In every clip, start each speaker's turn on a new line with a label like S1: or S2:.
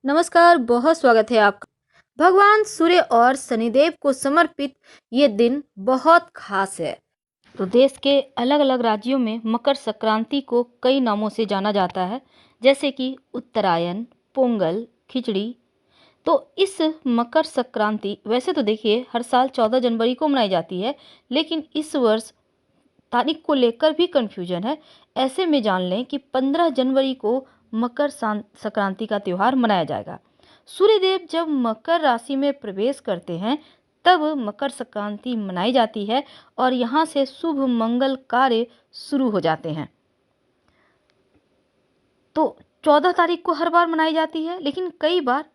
S1: नमस्कार, बहुत स्वागत है आपका। भगवान सूर्य और शनिदेव को समर्पित ये दिन बहुत खास है। तो देश के अलग अलग राज्यों में मकर संक्रांति को कई नामों से जाना जाता है, जैसे कि उत्तरायण, पोंगल, खिचड़ी। तो इस मकर संक्रांति वैसे तो देखिए हर साल 14 जनवरी को मनाई जाती है, लेकिन इस वर्ष तारीख को लेकर भी कंफ्यूजन है। ऐसे में जान लें कि 15 जनवरी को मकर संक्रांति का त्यौहार मनाया जाएगा। सूर्यदेव जब मकर राशि में प्रवेश करते हैं तब मकर संक्रांति मनाई जाती है और यहाँ से शुभ मंगल कार्य शुरू हो जाते हैं। तो 14 तारीख को हर बार मनाई जाती है, लेकिन कई बार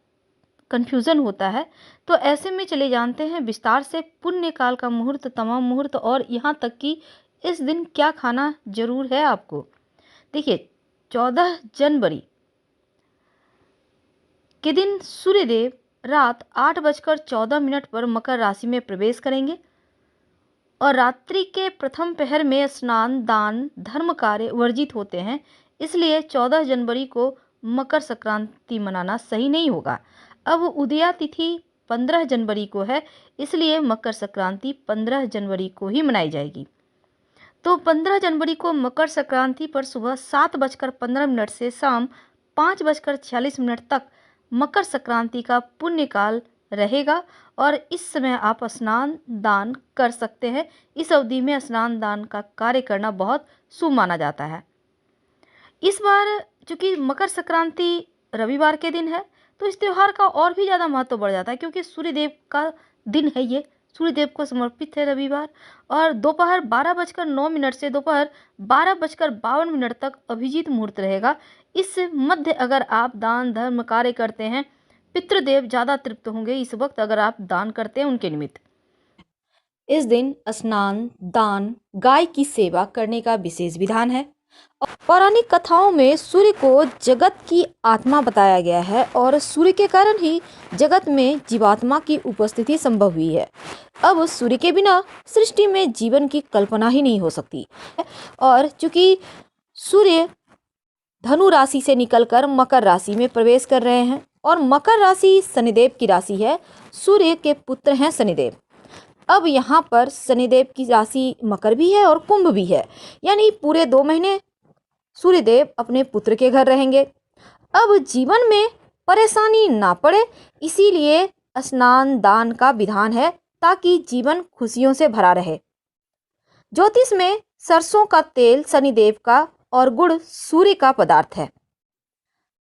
S1: कन्फ्यूज़न होता है। तो ऐसे में चले जानते हैं विस्तार से पुण्य काल का मुहूर्त, तमाम मुहूर्त और यहाँ तक कि इस दिन क्या खाना जरूर है आपको। देखिए 14 जनवरी के दिन सूर्यदेव रात 8:14 पर मकर राशि में प्रवेश करेंगे और रात्रि के प्रथम पहर में स्नान, दान, धर्म कार्य वर्जित होते हैं। इसलिए 14 जनवरी को मकर संक्रांति मनाना सही नहीं होगा। अब उदया तिथि 15 जनवरी को है, इसलिए मकर संक्रांति 15 जनवरी को ही मनाई जाएगी। तो 15 जनवरी को मकर संक्रांति पर सुबह 7:15 से शाम 5:46 तक मकर संक्रांति का पुण्यकाल रहेगा और इस समय आप स्नान दान कर सकते हैं। इस अवधि में स्नान दान का कार्य करना बहुत शुभ माना जाता है। इस बार चूंकि मकर संक्रांति रविवार के दिन है, तो इस त्यौहार का और भी ज़्यादा महत्व बढ़ जाता है, क्योंकि सूर्यदेव का दिन है, ये सूर्यदेव को समर्पित है रविवार। और दोपहर 12:09 से दोपहर 12:52 तक अभिजीत मुहूर्त रहेगा। इस मध्य अगर आप दान धर्म कार्य करते हैं, पितृदेव ज़्यादा तृप्त होंगे इस वक्त अगर आप दान करते हैं उनके निमित्त। इस दिन स्नान, दान, गाय की सेवा करने का विशेष विधान है। पौराणिक कथाओं में सूर्य को जगत की आत्मा बताया गया है और सूर्य के कारण ही जगत में जीवात्मा की उपस्थिति संभव हुई है। अब सूर्य के बिना सृष्टि में जीवन की कल्पना ही नहीं हो सकती। और चूंकि सूर्य धनु राशि से निकलकर मकर राशि में प्रवेश कर रहे हैं और मकर राशि शनिदेव की राशि है, सूर्य के पुत्र हैं शनिदेव। अब यहाँ पर शनिदेव की राशि मकर भी है और कुंभ भी है, यानी पूरे 2 महीने सूर्यदेव अपने पुत्र के घर रहेंगे। अब जीवन में परेशानी ना पड़े, इसीलिए स्नान दान का विधान है ताकि जीवन खुशियों से भरा रहे। ज्योतिष में सरसों का तेल शनिदेव का और गुड़ सूर्य का पदार्थ है।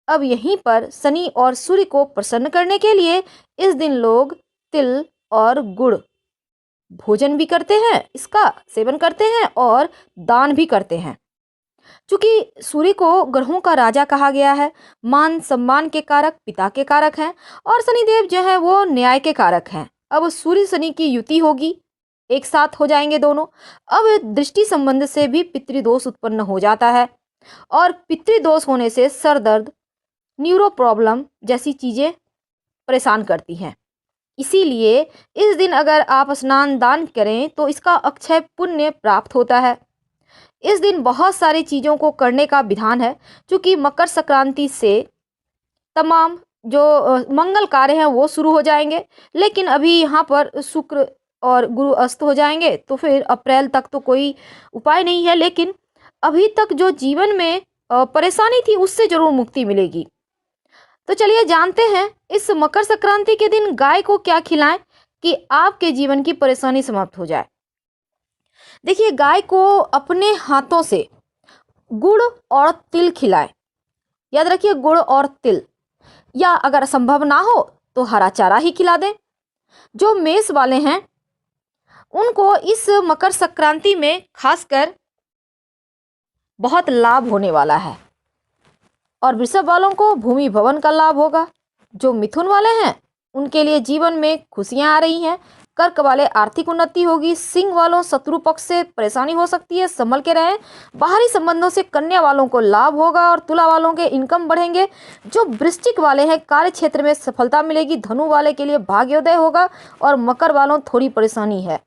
S1: अब यहीं पर शनि और सूर्य को प्रसन्न करने के लिए इस दिन लोग तिल और गुड़ भोजन भी करते हैं, इसका सेवन करते हैं और दान भी करते हैं। चूंकि सूर्य को ग्रहों का राजा कहा गया है, मान सम्मान के कारक, पिता के कारक हैं और शनिदेव जो है वो न्याय के कारक हैं। अब सूर्य शनि की युति होगी, एक साथ हो जाएंगे दोनों। अब दृष्टि संबंध से भी पितृदोष उत्पन्न हो जाता है और पितृदोष होने से सर दर्द, न्यूरो प्रॉब्लम जैसी चीजें परेशान करती हैं। इसीलिए इस दिन अगर आप स्नान दान करें तो इसका अक्षय पुण्य प्राप्त होता है। इस दिन बहुत सारी चीज़ों को करने का विधान है, क्योंकि मकर संक्रांति से तमाम जो मंगल कार्य हैं वो शुरू हो जाएंगे। लेकिन अभी यहाँ पर शुक्र और गुरु अस्त हो जाएंगे, तो फिर अप्रैल तक तो कोई उपाय नहीं है। लेकिन अभी तक जो जीवन में परेशानी थी उससे जरूर मुक्ति मिलेगी। तो चलिए जानते हैं इस मकर संक्रांति के दिन गाय को क्या खिलाएं कि आपके जीवन की परेशानी समाप्त हो जाए। देखिए, गाय को अपने हाथों से गुड़ और तिल खिलाएं। याद रखिए, गुड़ और तिल, या अगर संभव ना हो तो हरा चारा ही खिला दें। जो मेष वाले हैं उनको इस मकर संक्रांति में खासकर बहुत लाभ होने वाला है और वृषभ वालों को भूमि भवन का लाभ होगा। जो मिथुन वाले हैं उनके लिए जीवन में खुशियां आ रही हैं। कर्क वाले आर्थिक उन्नति होगी। सिंह वालों शत्रु पक्ष से परेशानी हो सकती है, संभल के रहें। बाहरी संबंधों से कन्या वालों को लाभ होगा और तुला वालों के इनकम बढ़ेंगे। जो वृश्चिक वाले हैं कार्य क्षेत्र में सफलता मिलेगी। धनु वाले के लिए भाग्योदय होगा और मकर वालों थोड़ी परेशानी है।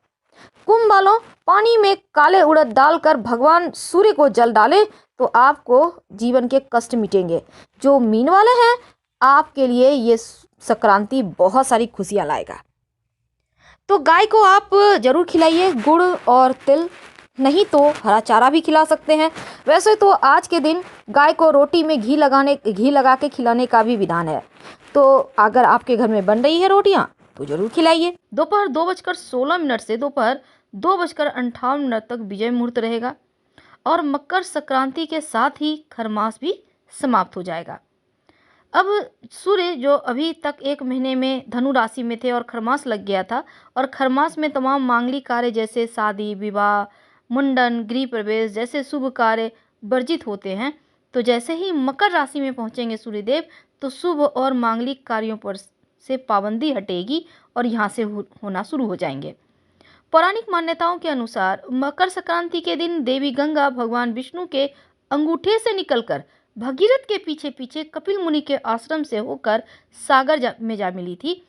S1: कुंभ वालों पानी में काले उड़द डालकर भगवान सूर्य को जल डालें तो आपको जीवन के कष्ट मिटेंगे। जो मीन वाले हैं आपके लिए ये संक्रांति बहुत सारी खुशियाँ लाएगा। तो गाय को आप ज़रूर खिलाइए गुड़ और तिल, नहीं तो हरा चारा भी खिला सकते हैं। वैसे तो आज के दिन गाय को रोटी में घी लगा के खिलाने का भी विधान है। तो अगर आपके घर में बन रही है रोटियां तो ज़रूर खिलाइए। दोपहर 2:16 से दोपहर 2:58 तक विजय मुहूर्त रहेगा और मकर संक्रांति के साथ ही खरमास भी समाप्त हो जाएगा। अब सूर्य जो अभी तक 1 महीने में धनु राशि में थे और खरमास लग गया था, और खरमास में तमाम मांगलिक कार्य जैसे शादी, विवाह, मुंडन, गृह प्रवेश जैसे शुभ कार्य वर्जित होते हैं। तो जैसे ही मकर राशि में पहुंचेंगे सूर्यदेव, तो शुभ और मांगलिक कार्यों पर से पाबंदी हटेगी और यहाँ से होना शुरू हो जाएंगे। पौराणिक मान्यताओं के अनुसार मकर संक्रांति के दिन देवी गंगा भगवान विष्णु के अंगूठे से निकलकर भगीरथ के पीछे पीछे कपिल मुनि के आश्रम से होकर सागर में जा मिली थी,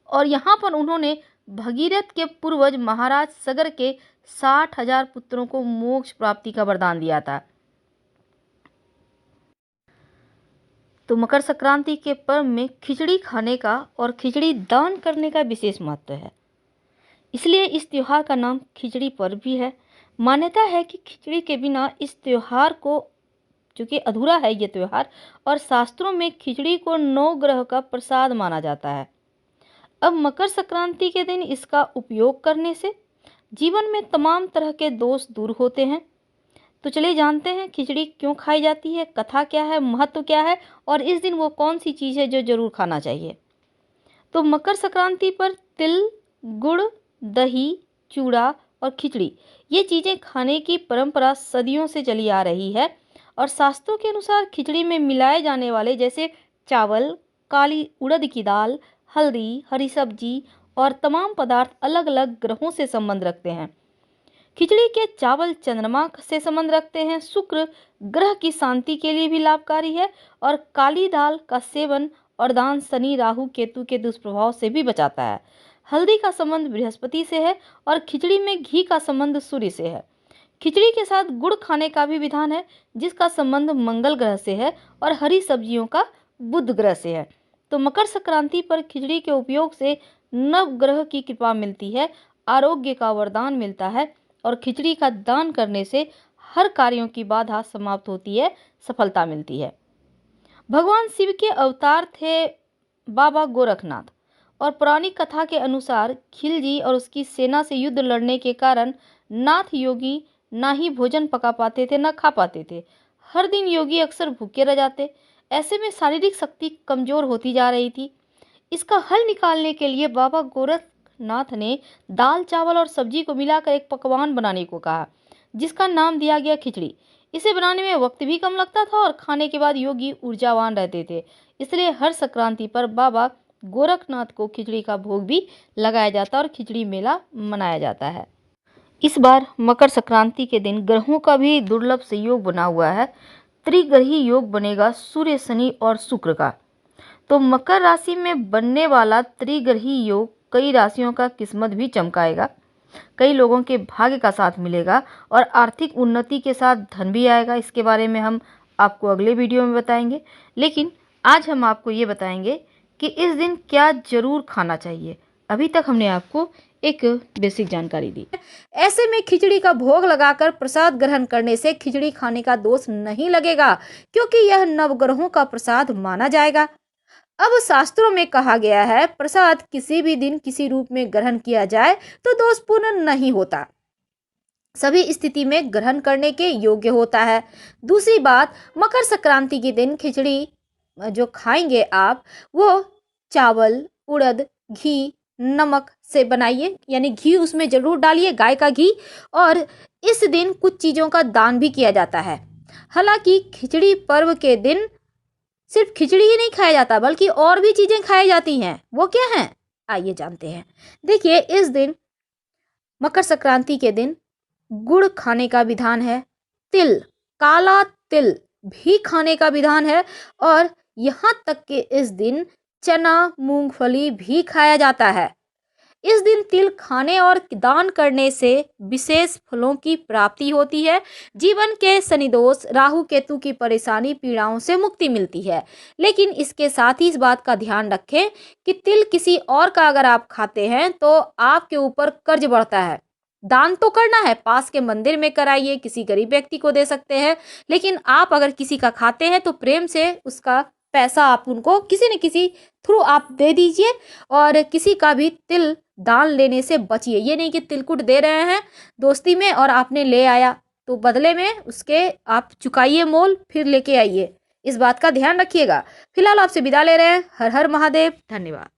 S1: और यहाँ पर उन्होंने भगीरथ के पूर्वज महाराज सगर के 60,000 पुत्रों को मोक्ष प्राप्ति का वरदान दिया था। तो मकर संक्रांति के पर्व में खिचड़ी खाने का और खिचड़ी दान करने का विशेष महत्व है, इसलिए इस त्योहार का नाम खिचड़ी पर्व भी है। मान्यता है कि खिचड़ी के बिना इस त्योहार को, चूँकि अधूरा है ये त्यौहार, और शास्त्रों में खिचड़ी को 9 ग्रह का प्रसाद माना जाता है। अब मकर संक्रांति के दिन इसका उपयोग करने से जीवन में तमाम तरह के दोष दूर होते हैं। तो चलिए जानते हैं खिचड़ी क्यों खाई जाती है, कथा क्या है, महत्व क्या है, और इस दिन वो कौन सी चीज़ है जो जरूर खाना चाहिए। तो मकर संक्रांति पर तिल, गुड़, दही, चूड़ा और खिचड़ी ये चीज़ें खाने की परंपरा सदियों से चली आ रही है, और शास्त्रों के अनुसार खिचड़ी में मिलाए जाने वाले जैसे चावल, काली उड़द की दाल, हल्दी, हरी सब्जी और तमाम पदार्थ अलग अलग ग्रहों से संबंध रखते हैं। खिचड़ी के चावल चंद्रमा से संबंध रखते हैं, शुक्र ग्रह की शांति के लिए भी लाभकारी है, और काली दाल का सेवन और दान शनि, राहु, केतु के दुष्प्रभाव से भी बचाता है। हल्दी का संबंध बृहस्पति से है और खिचड़ी में घी का संबंध सूर्य से है। खिचड़ी के साथ गुड़ खाने का भी विधान है, जिसका संबंध मंगल ग्रह से है, और हरी सब्जियों का बुध ग्रह से है। तो मकर संक्रांति पर खिचड़ी के उपयोग से नवग्रह की कृपा मिलती है, आरोग्य का वरदान मिलता है, और खिचड़ी का दान करने से हर कार्यों की बाधा समाप्त होती है, सफलता मिलती है। भगवान शिव के अवतार थे बाबा गोरखनाथ, और पौराणिक कथा के अनुसार खिलजी और उसकी सेना से युद्ध लड़ने के कारण नाथ योगी ना ही भोजन पका पाते थे, ना खा पाते थे। हर दिन योगी अक्सर भूखे रह जाते। ऐसे में शारीरिक शक्ति कमजोर होती जा रही थी। इसका हल निकालने के लिए बाबा गोरखनाथ ने दाल, चावल और सब्जी को मिलाकर एक पकवान बनाने को कहा, जिसका नाम दिया गया खिचड़ी। इसे बनाने में वक्त भी कम लगता था और खाने के बाद योगी ऊर्जावान रहते थे। इसलिए हर संक्रांति पर बाबा गोरखनाथ को खिचड़ी का भोग भी लगाया जाता है और खिचड़ी मेला मनाया जाता है। इस बार मकर संक्रांति के दिन ग्रहों का भी दुर्लभ संयोग बना हुआ है। त्रिग्रही योग बनेगा सूर्य, शनि और शुक्र का। तो मकर राशि में बनने वाला त्रिग्रही योग कई राशियों का किस्मत भी चमकाएगा, कई लोगों के भाग्य का साथ मिलेगा और आर्थिक उन्नति के साथ धन भी आएगा। इसके बारे में हम आपको अगले वीडियो में बताएंगे, लेकिन आज हम आपको ये बताएंगे कि इस दिन क्या जरूर खाना चाहिए। अभी तक हमने आपको एक बेसिक जानकारी दी। ऐसे में खिचड़ी का भोग लगाकर प्रसाद ग्रहण करने से खिचड़ी खाने का दोष नहीं लगेगा, क्योंकि यह नवग्रहों का प्रसाद माना जाएगा। अब शास्त्रों में कहा गया है, प्रसाद किसी भी दिन किसी रूप में ग्रहण किया जाए तो दोषपूर्ण नहीं होता, सभी स्थिति में ग्रहण करने के योग्य होता है। दूसरी बात, मकर संक्रांति के दिन खिचड़ी जो खाएंगे आप, वो चावल, उड़द, घी, नमक से बनाइए, यानी घी उसमें जरूर डालिए, गाय का घी। और इस दिन कुछ चीज़ों का दान भी किया जाता है। हालांकि खिचड़ी पर्व के दिन सिर्फ खिचड़ी ही नहीं खाया जाता, बल्कि और भी चीज़ें खाई जाती हैं। वो क्या हैं, आइए जानते हैं। देखिए, इस दिन मकर संक्रांति के दिन गुड़ खाने का विधान है, तिल, काला तिल भी खाने का विधान है, और यहाँ तक कि इस दिन चना, मूंगफली भी खाया जाता है। इस दिन तिल खाने और दान करने से विशेष फलों की प्राप्ति होती है। जीवन के शनिदोष, राहु केतु की परेशानी, पीड़ाओं से मुक्ति मिलती है। लेकिन इसके साथ ही इस बात का ध्यान रखें कि तिल किसी और का अगर आप खाते हैं तो आपके ऊपर कर्ज बढ़ता है। दान तो करना है, पास के मंदिर में कराइए, किसी गरीब व्यक्ति को दे सकते हैं, लेकिन आप अगर किसी का खाते हैं तो प्रेम से उसका पैसा आप उनको किसी न किसी थ्रू आप दे दीजिए। और किसी का भी तिल दान लेने से बचिए। ये नहीं कि तिलकुट दे रहे हैं दोस्ती में और आपने ले आया तो बदले में उसके आप चुकाइए मोल, फिर लेके आइए। इस बात का ध्यान रखिएगा। फिलहाल आपसे विदा ले रहे हैं। हर हर महादेव। धन्यवाद।